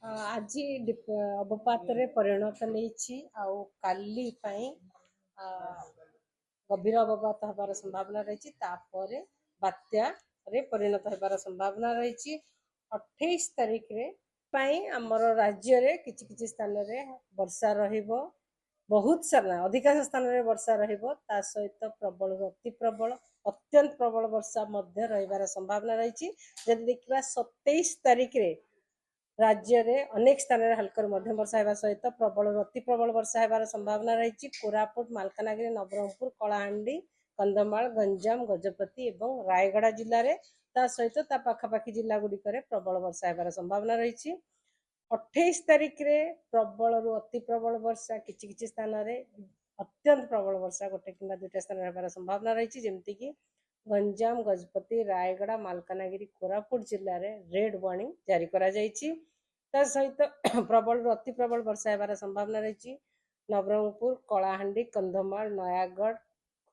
आज अवपात परिणत नहीं आउ काली गभीर अवपात हबार संभावना रही बात्या रे परिणत होबार संभावना रही 28 तारीख रे आमर राज्य रे किछि किछि स्थान रे वर्षा रहिबो बहुत सारा अधिकांश स्थान रे वर्षा रहिबो ता सहित प्रबल अति प्रबल अत्यंत प्रबल वर्षा मध्य रहिबार संभावना रही। जदि देखिबा 27 तारीख रे राज्य रे अनेक स्थान रे हल्का मध्यम वर्षा हेबा सहित प्रबल अति प्रबल वर्षा हेबार संभावना रही। कोरापुट मालकानगिरी नवरंगपुर कलाहांडी कंधमाल गंजाम गजपति एवं रायगड़ा जिले में ता सहित ता पाखापाखी जिला गुड़िक प्रबल वर्षा हेबार संभावना रही। 28 तारीख रे प्रबल रु अति प्रबल वर्षा किछि किछि स्थान रे अत्यंत प्रबल वर्षा गोटे कि दुईटा स्थान हेबार संभावना रही। जमती कि गंजाम गजपति रायगड़ा मालकानगिरी कोरापुट जिले में रेड वार्निंग जारी करा जायछि। ता सहित प्रबल अति प्रबल वर्षा हेबार संभावना रही। नवरंगपुर कलाहांडी कंधमाल नयागढ़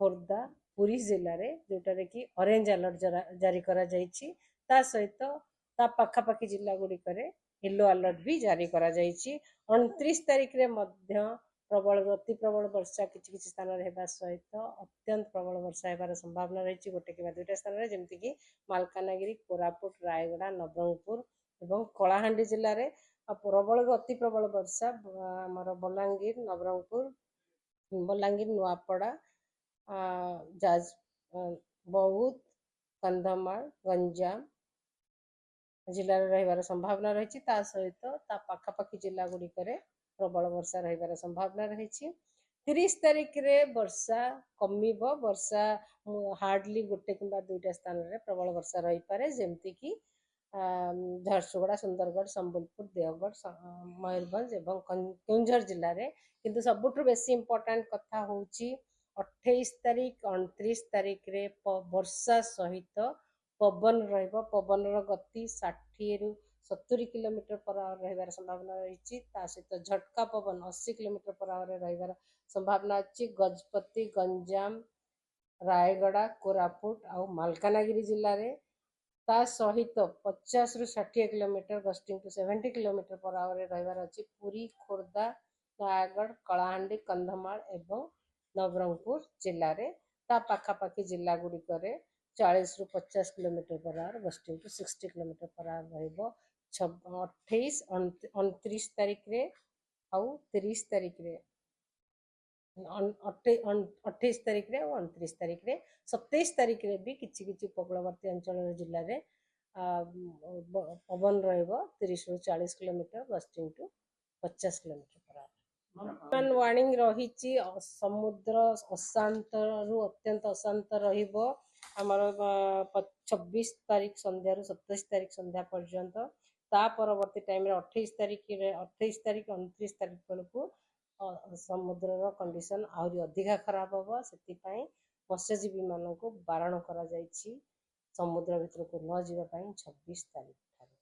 खोर्धा पुरी जिले में जोटा कि ऑरेंज अलर्ट जारी करा जायछि। ता सहित ता पाखापाखी जिला गुड़िक येलो अलर्ट भी जारी करा जायछि। 29 तारीख रे मध्य प्रबल अति प्रबल वर्षा किछि किछि स्थान रे हेबा सहित अत्यंत प्रबल वर्षा हेबार संभावना रही गोटे कि दुईटा स्थान रे जेमति कि मालकानगिरी कोरापुट रायगड़ा नवरंगपुर एवं कलाहांडी जिले में प्रबल अति प्रबल वर्षा आमर बलांगीर नवरंगपुर बलांगीर नुआपड़ा जाज बौद्ध कंधमाल गंजाम जिले में रहिबार संभावना रही। ता सहित ता पाखापाखी जिला गुड़िक प्रबल वर्षा रहिबार संभावना रही। 30 तारीख रे वर्षा कमिब वर्षा हार्डली गोटे कि दुईटा स्थान रे प्रबल वर्षा रही पारे जेमती कि झारसुगुड़ा सुंदरगढ़ संबलपुर देवगढ़ मयूरभंज एवं केउंझर जिले में किंतु सबुठ बेसी इंपोर्टेंट कथा होची 28 तारीख 29 तारीख रे वर्षा सहित पवन रहिबो पवन गति 60 रु 70 किलोमीटर पर आवर रहिबार संभावना रही। ता सहित झटका पवन 80 किलोमीटर पर आवर रहिबार संभावना अछि। गजपति गंजाम रायगड़ा कोरापुट आ मालकानगिरी जिले में ता सहित 50 रु 60 kilometre gusting to 70 kilometre per hour रहिबार अछि। पुरी खोर्धा नयागढ़ कलाहांडी कंधमाल एवं नवरंगपुर जिले में ता पाखापाखी जिला गुड़िक 40 रु 50 kilometre per hour gusting to 60 kilometre per hour रहिबो। 28 29 तारीख रे आउ 30 तारीख रे 28 तारीख रे और 29 तारीख रे 27 तारीख रे भी किछि किछि उपकूलवर्ती अंचल जिले में पवन रहिबो 30 रु 40 kilometre gusting to 50 kilometre per hour. Warning रही समुद्र अशांत रु अत्यंत अशांत रहिबो आमर 26 तारीख संध्या 27 तारीख संध्या पर्यंत ता परवर्ती टाइम रे 28 तारीख 29 तारीख बेलू समुद्र कंडीशन आहरी अधिका खराब हम से मत्स्यजीवी मानक बारण करा समुद्र भितर को न जावाई 26 तारीख।